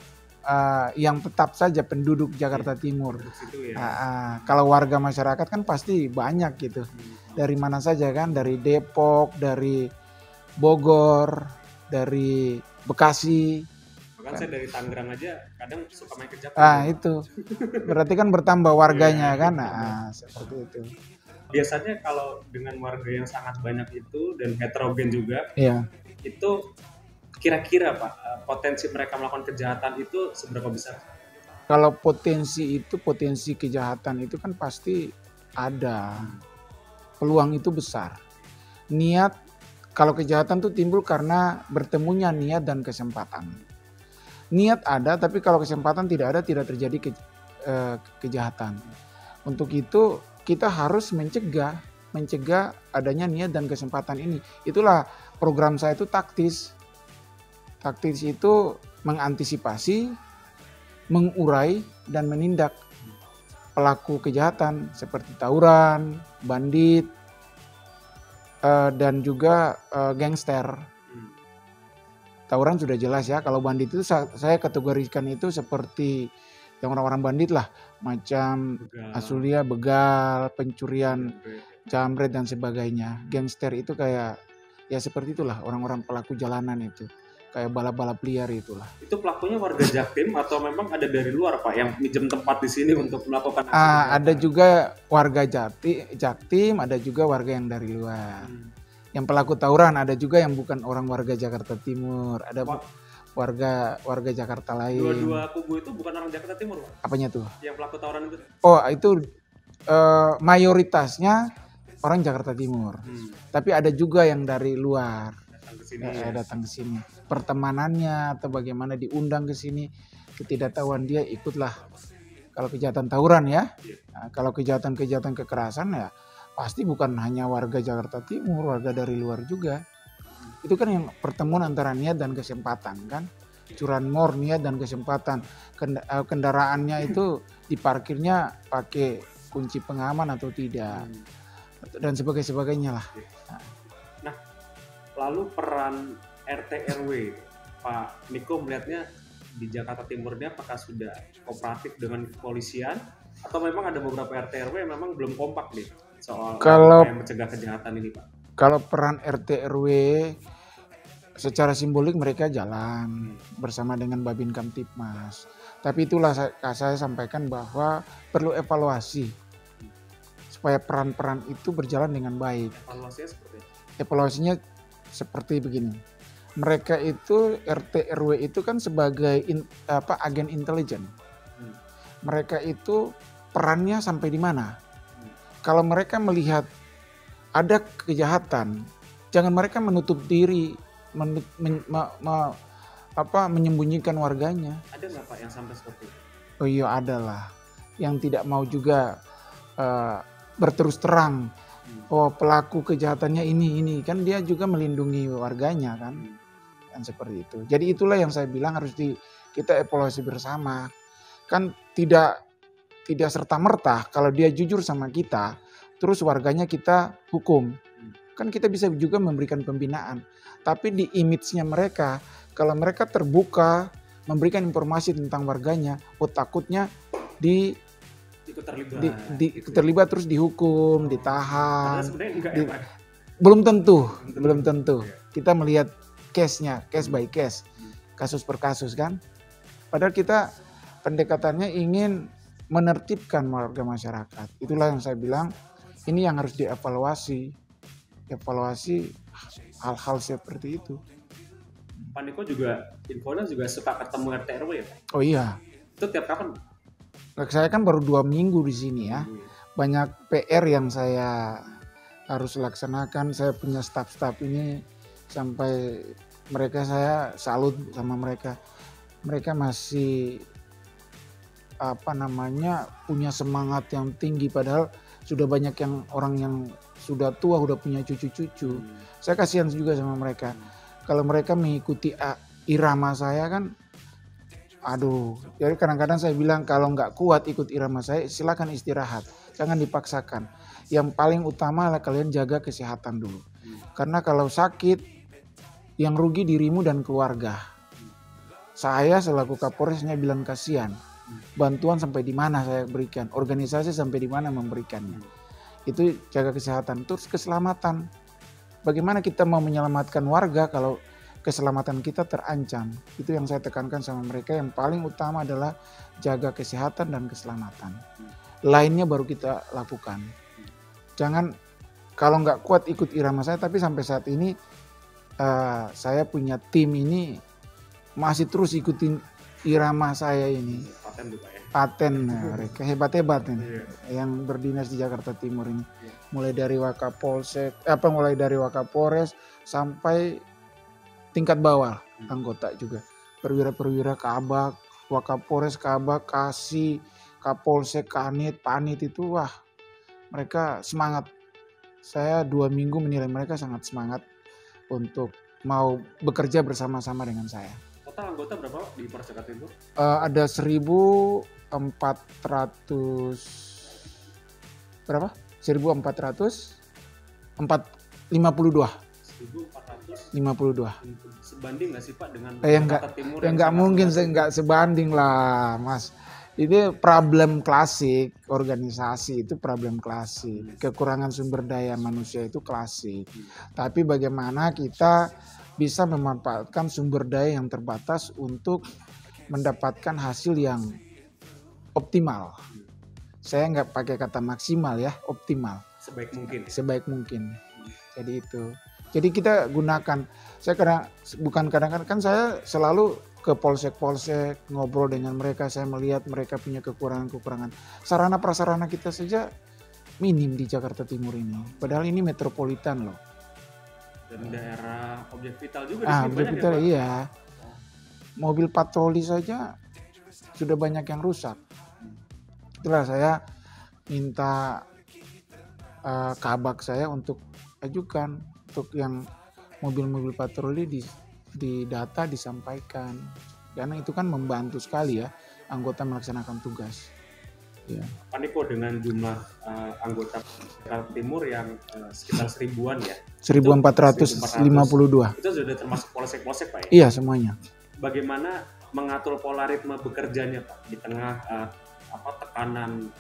[SPEAKER 1] yang tetap saja penduduk Jakarta Timur. Kalau warga masyarakat kan pasti banyak gitu. Dari mana saja kan, dari Depok, dari Bogor, dari Bekasi.
[SPEAKER 2] Bahkan saya dari Tangerang aja kadang suka main ke Jakarta.
[SPEAKER 1] Itu berarti kan bertambah warganya kan. Seperti itu.
[SPEAKER 2] Biasanya kalau dengan warga yang sangat banyak itu dan heterogen juga, itu kira-kira Pak potensi mereka melakukan kejahatan itu seberapa besar?
[SPEAKER 1] Kalau potensi kejahatan itu kan pasti ada, peluang itu besar. Niat, kalau kejahatan itu timbul karena bertemunya niat dan kesempatan. Niat ada, tapi kalau kesempatan tidak ada, tidak terjadi kejahatan. Untuk itu kita harus mencegah adanya niat dan kesempatan ini. Itulah program saya itu taktis. Taktis itu mengantisipasi, mengurai dan menindak pelaku kejahatan seperti tawuran, bandit, dan juga gangster. Tawuran sudah jelas ya, kalau bandit itu saya kategorikan itu seperti yang orang-orang bandit lah, macam asulia, begal, pencurian, jambret dan sebagainya. Gangster itu kayak ya seperti itulah, orang-orang pelaku jalanan itu, kayak balap-balap liar itulah.
[SPEAKER 2] Itu pelakunya warga Jaktim atau memang ada dari luar Pak yang minjem tempat di sini untuk melakukan aksi?
[SPEAKER 1] Ada juga warga Jaktim, ada juga warga yang dari luar. Yang pelaku tawuran ada juga yang bukan orang warga Jakarta Timur, ada warga Jakarta lain.
[SPEAKER 2] Dua kubu itu bukan orang Jakarta Timur Pak?
[SPEAKER 1] Apanya tuh?
[SPEAKER 2] Yang pelaku tawuran itu?
[SPEAKER 1] Oh itu mayoritasnya orang Jakarta Timur, tapi ada juga yang dari luar datang ke sini. Pertemanannya atau bagaimana diundang ke sini, ketidaktahuan dia ikutlah. Kalau kejahatan tawuran ya, kalau kejahatan kekerasan ya pasti bukan hanya warga Jakarta Timur, warga dari luar juga. Itu kan yang pertemuan antara niat dan kesempatan kan. Curanmor, niat dan kesempatan. Kendaraannya itu diparkirnya pakai kunci pengaman atau tidak. Dan sebagainya lah.
[SPEAKER 2] Nah, lalu peran RT RW Pak Niko melihatnya di Jakarta Timur ini apakah sudah kooperatif dengan kepolisian atau memang ada beberapa RT RW yang memang belum kompak nih soal yang mencegah kejahatan ini Pak?
[SPEAKER 1] Kalau peran RT RW secara simbolik mereka jalan bersama dengan Babin Kamtipmas. Tapi itulah saya sampaikan bahwa perlu evaluasi supaya peran-peran itu berjalan dengan baik.
[SPEAKER 2] Evaluasinya seperti apa?
[SPEAKER 1] Evaluasinya seperti begini. Mereka itu RT RW itu kan sebagai agen intelijen. Mereka itu perannya sampai di mana? Kalau mereka melihat ada kejahatan, jangan mereka menutup diri, menyembunyikan warganya.
[SPEAKER 2] Ada nggak Pak yang sampai seperti itu?
[SPEAKER 1] Oh iya ada lah, yang tidak mau juga berterus terang. Oh pelaku kejahatannya ini kan dia juga melindungi warganya kan, seperti itu. Jadi itulah yang saya bilang harus kita evaluasi bersama. Kan tidak serta merta kalau dia jujur sama kita, terus warganya kita hukum. Kan kita bisa juga memberikan pembinaan. Tapi di image-nya mereka, kalau mereka terbuka memberikan informasi tentang warganya, takutnya terlibat terus dihukum, ditahan. Belum tentu. Kita melihat case by case, kasus per kasus kan. Padahal kita pendekatannya ingin menertibkan warga masyarakat. Itulah yang saya bilang, ini yang harus dievaluasi. Evaluasi hal-hal seperti itu.
[SPEAKER 2] Pak Niko juga infonya juga suka ketemu RT RW ya Pak?
[SPEAKER 1] Oh iya.
[SPEAKER 2] Itu tiap kapan?
[SPEAKER 1] Saya kan baru 2 minggu di sini ya. Banyak PR yang saya harus laksanakan. Saya punya staff-staff ini sampai saya salut sama mereka. Mereka masih punya semangat yang tinggi, padahal sudah banyak orang yang sudah tua, udah punya cucu-cucu. Saya kasihan juga sama mereka. Kalau mereka mengikuti irama saya kan, jadi kadang-kadang saya bilang kalau nggak kuat ikut irama saya, silakan istirahat, jangan dipaksakan. Yang paling utama adalah kalian jaga kesehatan dulu. Karena kalau sakit, yang rugi dirimu dan keluarga. Saya selaku Kapolresnya bilang kasihan. Bantuan sampai di mana saya berikan, organisasi sampai di mana memberikannya. Itu jaga kesehatan, terus keselamatan. Bagaimana kita mau menyelamatkan warga kalau keselamatan kita terancam? Itu yang saya tekankan sama mereka, yang paling utama adalah jaga kesehatan dan keselamatan. Lainnya baru kita lakukan. Jangan kalau nggak kuat ikut irama saya, tapi sampai saat ini saya punya tim ini masih terus ikutin irama saya ini. Paten mereka hebat-hebat nih yang berdinas di Jakarta Timur ini. Mulai dari Wakapolres sampai tingkat bawah anggota juga. Perwira-perwira Kabak, Wakapolres, Kabak, Kasih, Kapolsek, Kanit, Panit itu mereka semangat. Saya 2 minggu menilai mereka sangat semangat untuk mau bekerja bersama-sama dengan saya.
[SPEAKER 2] Total anggota berapa di Polres Jakarta Timur?
[SPEAKER 1] Ada 1.400 berapa? 1452. 52.
[SPEAKER 2] Sebanding nggak sih Pak dengan
[SPEAKER 1] Enggak,
[SPEAKER 2] Jakarta Timur?
[SPEAKER 1] enggak mungkin, enggak sebanding lah Mas. Ini problem klasik, organisasi itu problem klasik. Kekurangan sumber daya manusia itu klasik. Tapi bagaimana kita bisa memanfaatkan sumber daya yang terbatas untuk mendapatkan hasil yang optimal. Saya nggak pakai kata maksimal ya, optimal.
[SPEAKER 2] Sebaik mungkin.
[SPEAKER 1] Sebaik mungkin. Jadi itu. Jadi kita gunakan. Saya kadang-kadang kan saya selalu ke polsek-polsek, ngobrol dengan mereka, saya melihat mereka punya kekurangan-kekurangan. Sarana prasarana kita saja minim di Jakarta Timur ini. Padahal ini metropolitan loh.
[SPEAKER 2] Dan daerah objek vital juga
[SPEAKER 1] Ah, objek vital
[SPEAKER 2] ya,
[SPEAKER 1] iya. Mobil patroli saja sudah banyak yang rusak. Itulah saya minta kabak saya untuk ajukan untuk yang mobil-mobil patroli di data disampaikan, karena itu kan membantu sekali ya anggota melaksanakan tugas. Ya.
[SPEAKER 2] Pak Niko, dengan jumlah anggota Jakarta Timur yang sekitar 1000-an ya.
[SPEAKER 1] 1452.
[SPEAKER 2] Itu sudah termasuk polsek-polsek Pak ya?
[SPEAKER 1] Iya semuanya.
[SPEAKER 2] Bagaimana mengatur pola ritme bekerjanya Pak di tengah tekanan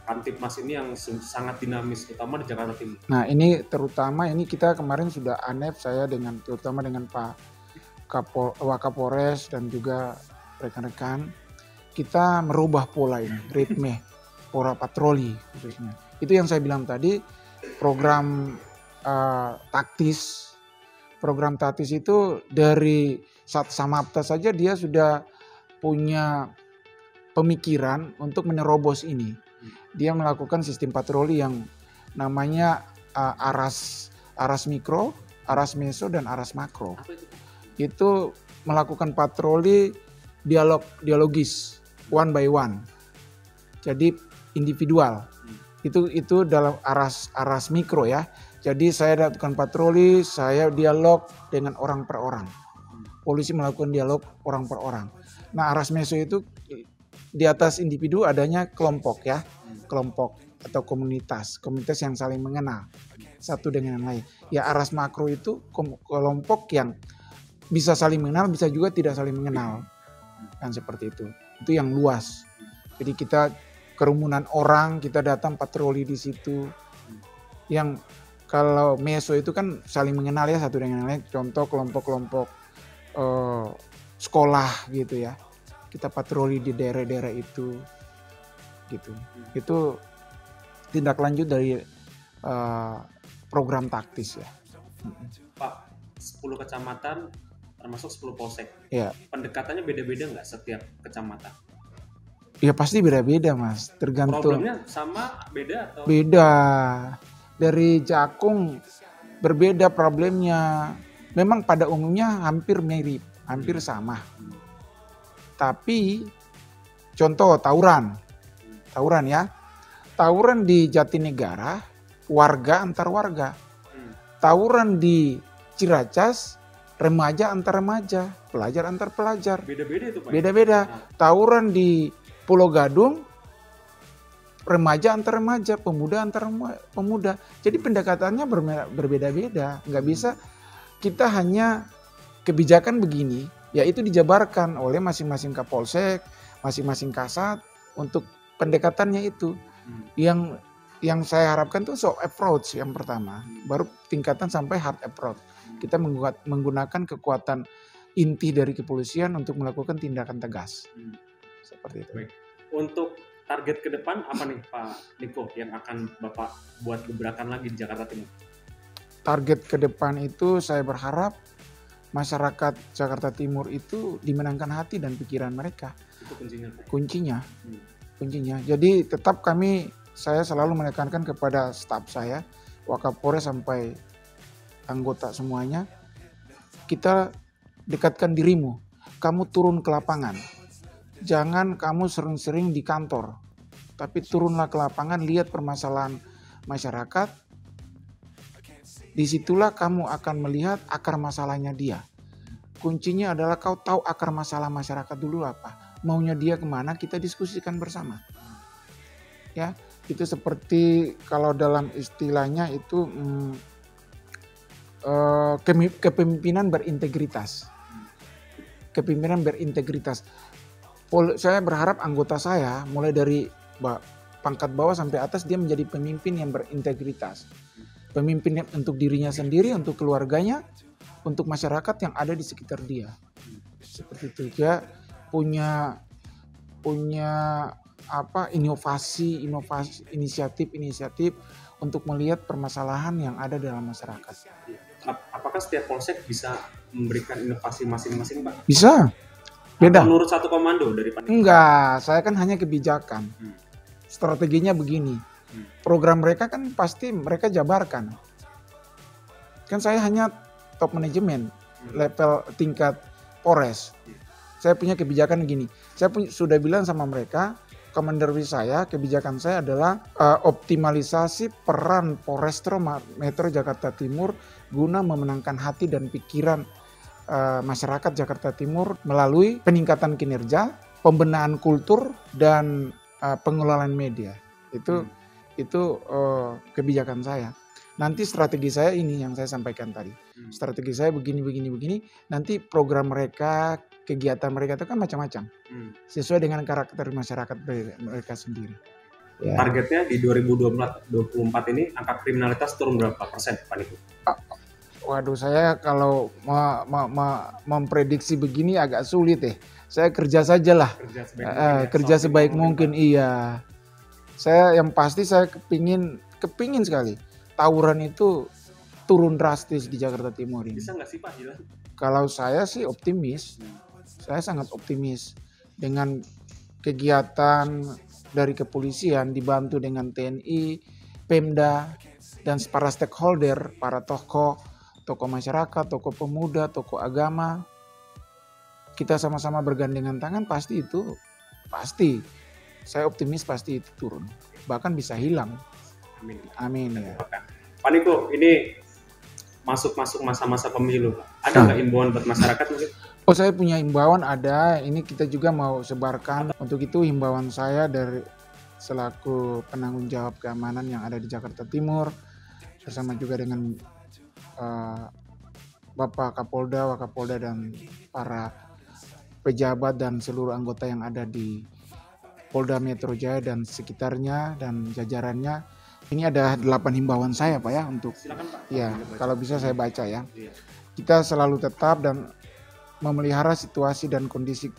[SPEAKER 2] Kamtipmas ini yang sangat dinamis, terutama di Jakarta Timur?
[SPEAKER 1] Nah ini terutama ini kita kemarin sudah ANEP saya terutama dengan Pak Wakapolres dan juga rekan-rekan, kita merubah pola ini, ritme, pola patroli khususnya. Itu yang saya bilang tadi, program taktis. Program taktis itu dari Samapta saja dia sudah punya pemikiran untuk menerobos ini. Dia melakukan sistem patroli yang namanya aras mikro, aras meso, dan aras makro. Itu melakukan patroli dialogis, one by one. Jadi individual. Itu dalam aras mikro ya. Jadi saya lakukan patroli, saya dialog dengan orang per orang. Polisi melakukan dialog orang per orang. Nah aras meso itu di atas individu adanya kelompok ya. Kelompok atau komunitas yang saling mengenal satu dengan yang lain. Ya aras makro itu kelompok yang bisa saling mengenal, bisa juga tidak saling mengenal, kan seperti itu. Itu yang luas. Jadi kita kerumunan orang, kita datang patroli di situ. Yang kalau meso itu kan saling mengenal ya satu dengan yang lain. Contoh kelompok-kelompok sekolah gitu ya. Kita patroli di daerah-daerah itu. Gitu. Itu tindak lanjut dari program taktis ya.
[SPEAKER 2] Pak, 10 kecamatan termasuk 10 polsek.
[SPEAKER 1] Ya.
[SPEAKER 2] Pendekatannya beda-beda nggak setiap kecamatan?
[SPEAKER 1] Ya pasti beda-beda Mas, tergantung.
[SPEAKER 2] Problemnya sama, beda atau?
[SPEAKER 1] Beda. Dari Jakung berbeda problemnya. Memang pada umumnya hampir mirip, hampir sama. Tapi contoh tawuran ya. Tawuran di Jatinegara, warga antar warga. Tawuran di Ciracas, remaja antar remaja, pelajar antar pelajar.
[SPEAKER 2] Beda-beda itu Pak?
[SPEAKER 1] Beda-beda. Tawuran di Pulau Gadung, remaja antar remaja, pemuda antar pemuda. Jadi pendekatannya berbeda-beda. Nggak bisa kita hanya kebijakan begini, yaitu dijabarkan oleh masing-masing Kapolsek, masing-masing Kasat untuk pendekatannya itu. Yang saya harapkan tuh soft approach yang pertama, baru tingkatan sampai hard approach. Kita menggunakan kekuatan inti dari kepolisian untuk melakukan tindakan tegas. Seperti itu.
[SPEAKER 2] Baik. Untuk target ke depan apa nih Pak Niko yang akan Bapak buat gebrakan lagi di Jakarta Timur?
[SPEAKER 1] Target ke depan itu saya berharap masyarakat Jakarta Timur itu dimenangkan hati dan pikiran mereka.
[SPEAKER 2] Itu kuncinya Pak?
[SPEAKER 1] Kuncinya. Jadi tetap saya selalu menekankan kepada staf saya, Wakapolres sampai anggota semuanya, kita dekatkan dirimu, kamu turun ke lapangan. Jangan kamu sering-sering di kantor, tapi turunlah ke lapangan, lihat permasalahan masyarakat. Disitulah kamu akan melihat akar masalahnya dia. Kuncinya adalah kau tahu akar masalah masyarakat dulu apa. Maunya dia kemana, kita diskusikan bersama. Ya, Itu seperti kalau dalam istilahnya itu kepemimpinan berintegritas. Kepemimpinan berintegritas. Saya berharap anggota saya mulai dari pangkat bawah sampai atas dia menjadi pemimpin yang berintegritas. Pemimpin untuk dirinya sendiri, untuk keluarganya, untuk masyarakat yang ada di sekitar dia. Seperti itu. Dia punya inovasi, inisiatif untuk melihat permasalahan yang ada dalam masyarakat.
[SPEAKER 2] Apakah setiap polsek bisa memberikan inovasi masing-masing, Pak?
[SPEAKER 1] Bisa. Beda.
[SPEAKER 2] Atau menurut satu komando dari Pak?
[SPEAKER 1] Enggak, saya kan hanya kebijakan. Strateginya begini. Program mereka kan pasti mereka jabarkan. Kan saya hanya top manajemen, level tingkat Polres. Saya punya kebijakan gini. Saya sudah bilang sama mereka, Commanderwi saya, kebijakan saya adalah optimalisasi peran Polrestro Metro Jakarta Timur guna memenangkan hati dan pikiran masyarakat Jakarta Timur melalui peningkatan kinerja, pembenahan kultur, dan pengelolaan media. Itu kebijakan saya. Nanti strategi saya ini yang saya sampaikan tadi. Strategi saya begini. Nanti program mereka, kegiatan mereka itu kan macam-macam. Sesuai dengan karakter masyarakat mereka sendiri. Ya.
[SPEAKER 2] Targetnya di 2024 ini angka kriminalitas turun berapa persen, Pak Niko?
[SPEAKER 1] Waduh, saya kalau memprediksi begini agak sulit ya. Saya kerja sajalah. Kerja sebaik mungkin. Iya. Saya yang pasti saya kepingin sekali tawuran itu turun drastis di Jakarta Timur ini.
[SPEAKER 2] Bisa nggak sih Pak? Gila.
[SPEAKER 1] Kalau saya sih optimis. Saya sangat optimis dengan kegiatan dari kepolisian dibantu dengan TNI, Pemda, dan para stakeholder, para tokoh masyarakat, tokoh pemuda, tokoh agama. Kita sama-sama bergandengan tangan pasti. Saya optimis pasti itu turun. Bahkan bisa hilang. Amin ya.
[SPEAKER 2] Pak Niko, ini masuk masa-masa pemilu. Ada nggak himbauan buat masyarakat mungkin?
[SPEAKER 1] Oh, saya punya himbauan ada. Ini kita juga mau sebarkan. Untuk itu himbauan saya dari selaku penanggung jawab keamanan yang ada di Jakarta Timur bersama juga dengan Bapak Kapolda, Wakapolda, dan para pejabat dan seluruh anggota yang ada di Polda Metro Jaya dan sekitarnya dan jajarannya. Ini ada 8 himbauan saya Pak ya untuk.
[SPEAKER 2] Silakan, Pak.
[SPEAKER 1] Ya, kalau bisa saya baca ya. Kita selalu tetap dan memelihara situasi dan kondisi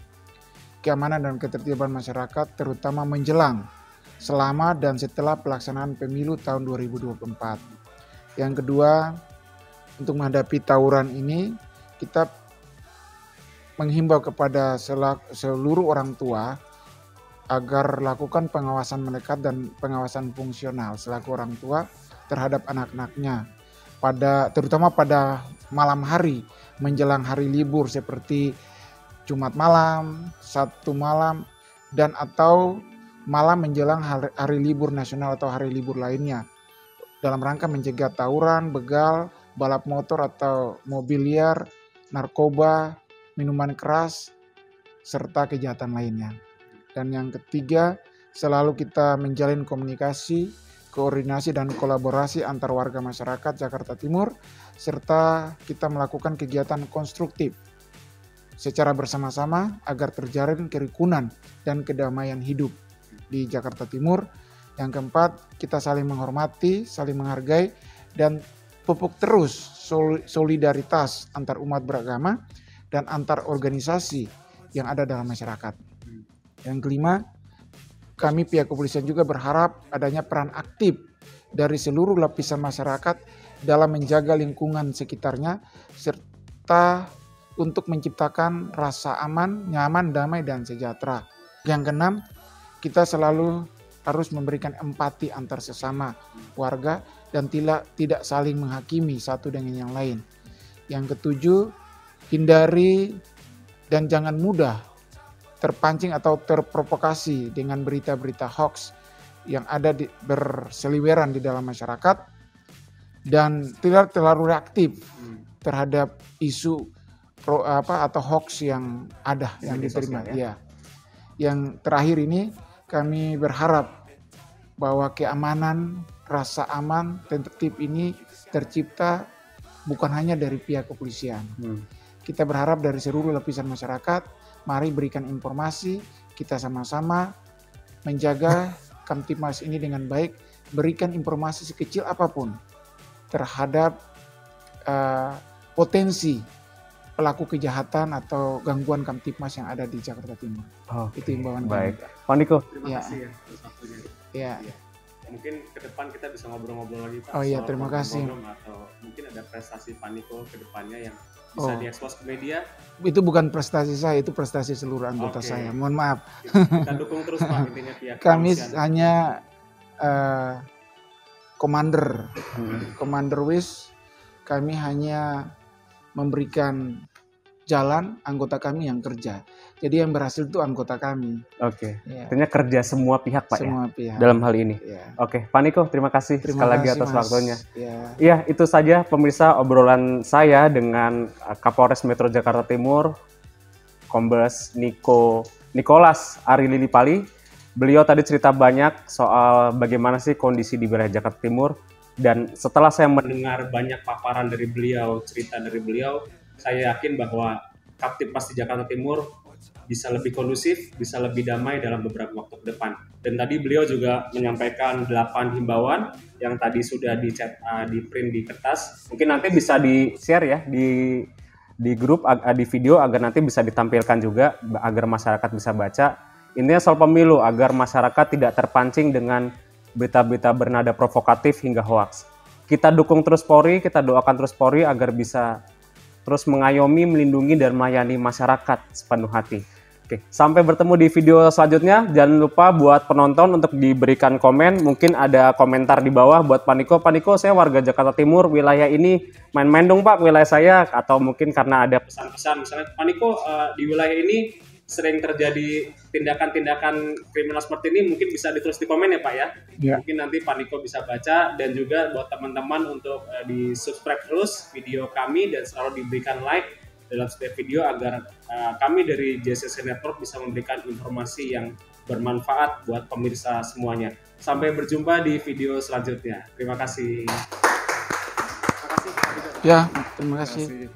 [SPEAKER 1] keamanan dan ketertiban masyarakat terutama menjelang, selama dan setelah pelaksanaan pemilu tahun 2024. Yang kedua, untuk menghadapi tawuran ini kita menghimbau kepada seluruh orang tua agar lakukan pengawasan melekat dan pengawasan fungsional selaku orang tua terhadap anak-anaknya terutama pada malam hari menjelang hari libur seperti Jumat malam, Sabtu malam, dan atau malam menjelang hari libur nasional atau hari libur lainnya dalam rangka mencegah tawuran, begal, balap motor atau mobil liar, narkoba, minuman keras, serta kejahatan lainnya. Dan yang ketiga, selalu kita menjalin komunikasi, koordinasi, dan kolaborasi antar warga masyarakat Jakarta Timur, serta kita melakukan kegiatan konstruktif secara bersama-sama agar terjalin kerukunan dan kedamaian hidup di Jakarta Timur. Yang keempat, kita saling menghormati, saling menghargai, dan pupuk terus solidaritas antar umat beragama dan antar organisasi yang ada dalam masyarakat. Yang kelima, kami pihak kepolisian juga berharap adanya peran aktif dari seluruh lapisan masyarakat dalam menjaga lingkungan sekitarnya serta untuk menciptakan rasa aman, nyaman, damai, dan sejahtera. Yang keenam, kita selalu harus memberikan empati antar sesama warga dan tidak saling menghakimi satu dengan yang lain. Yang ketujuh, hindari dan jangan mudah terpancing atau terprovokasi dengan berita-berita hoax yang ada berseliweran di dalam masyarakat dan tidak terlalu reaktif terhadap isu atau hoax yang ada yang diterima. Ya. Yang terakhir ini kami berharap bahwa keamanan, rasa aman, tertib ini tercipta bukan hanya dari pihak kepolisian. Kita berharap dari seluruh lapisan masyarakat, mari berikan informasi, kita sama-sama menjaga Kamtibmas ini dengan baik, berikan informasi sekecil apapun terhadap potensi pelaku kejahatan atau gangguan Kamtibmas yang ada di Jakarta Timur. Itu himbauan
[SPEAKER 2] baik. Pak Niko.
[SPEAKER 3] Terima kasih ya atas waktunya.
[SPEAKER 1] Ya.
[SPEAKER 3] Mungkin ke depan kita bisa ngobrol-ngobrol lagi Pak.
[SPEAKER 1] Oh iya, terima kasih.
[SPEAKER 3] Atau mungkin ada prestasi Pak Niko ke depannya yang bisa diekspos ke media.
[SPEAKER 1] Itu bukan prestasi saya, itu prestasi seluruh anggota saya. Mohon maaf.
[SPEAKER 3] Kita dukung terus Pak intinya pihak
[SPEAKER 1] Kami
[SPEAKER 3] kepolisian.
[SPEAKER 1] hanya Commander Wis, kami hanya memberikan jalan, anggota kami yang kerja. Jadi yang berhasil itu anggota kami.
[SPEAKER 2] Oke.
[SPEAKER 1] Ya.
[SPEAKER 2] Artinya kerja semua pihak Pak
[SPEAKER 1] Semua
[SPEAKER 2] ya
[SPEAKER 1] pihak.
[SPEAKER 2] dalam hal ini.
[SPEAKER 1] Ya.
[SPEAKER 2] Oke, Pak Niko, terima kasih
[SPEAKER 1] Terima
[SPEAKER 2] sekali lagi
[SPEAKER 1] kasih,
[SPEAKER 2] atas
[SPEAKER 1] Mas.
[SPEAKER 2] waktunya.
[SPEAKER 1] Ya.
[SPEAKER 2] Iya, itu saja pemirsa obrolan saya dengan Kapolres Metro Jakarta Timur, Kombes Nicholas Ari Lilipali. Beliau tadi cerita banyak soal bagaimana sih kondisi di wilayah Jakarta Timur. Dan setelah saya mendengar banyak paparan dari beliau, cerita dari beliau, saya yakin bahwa Kamtibmas di Jakarta Timur bisa lebih kondusif, bisa lebih damai dalam beberapa waktu ke depan. Dan tadi beliau juga menyampaikan 8 himbauan yang tadi sudah di print di kertas. Mungkin nanti bisa di-share ya di grup, di video agar nanti bisa ditampilkan juga agar masyarakat bisa baca. Intinya soal pemilu agar masyarakat tidak terpancing dengan berita-berita bernada provokatif hingga hoaks. Kita dukung terus Polri, kita doakan terus Polri agar bisa terus mengayomi, melindungi, dan melayani masyarakat sepenuh hati. Oke, sampai bertemu di video selanjutnya. Jangan lupa buat penonton untuk diberikan komen. Mungkin ada komentar di bawah buat Pak Niko. Pak Niko, saya warga Jakarta Timur, wilayah ini main-main dong Pak, wilayah saya. Atau mungkin karena ada
[SPEAKER 3] pesan-pesan, misalnya Pak Niko di wilayah ini sering terjadi tindakan-tindakan kriminal seperti ini, mungkin bisa ditulis di komen ya Pak ya. Mungkin nanti Pak Niko bisa baca, dan juga buat teman-teman untuk di subscribe terus video kami dan selalu diberikan like dalam setiap video agar kami dari JCC Network bisa memberikan informasi yang bermanfaat buat pemirsa semuanya. Sampai berjumpa di video selanjutnya. Terima kasih.
[SPEAKER 1] Ya, terima kasih.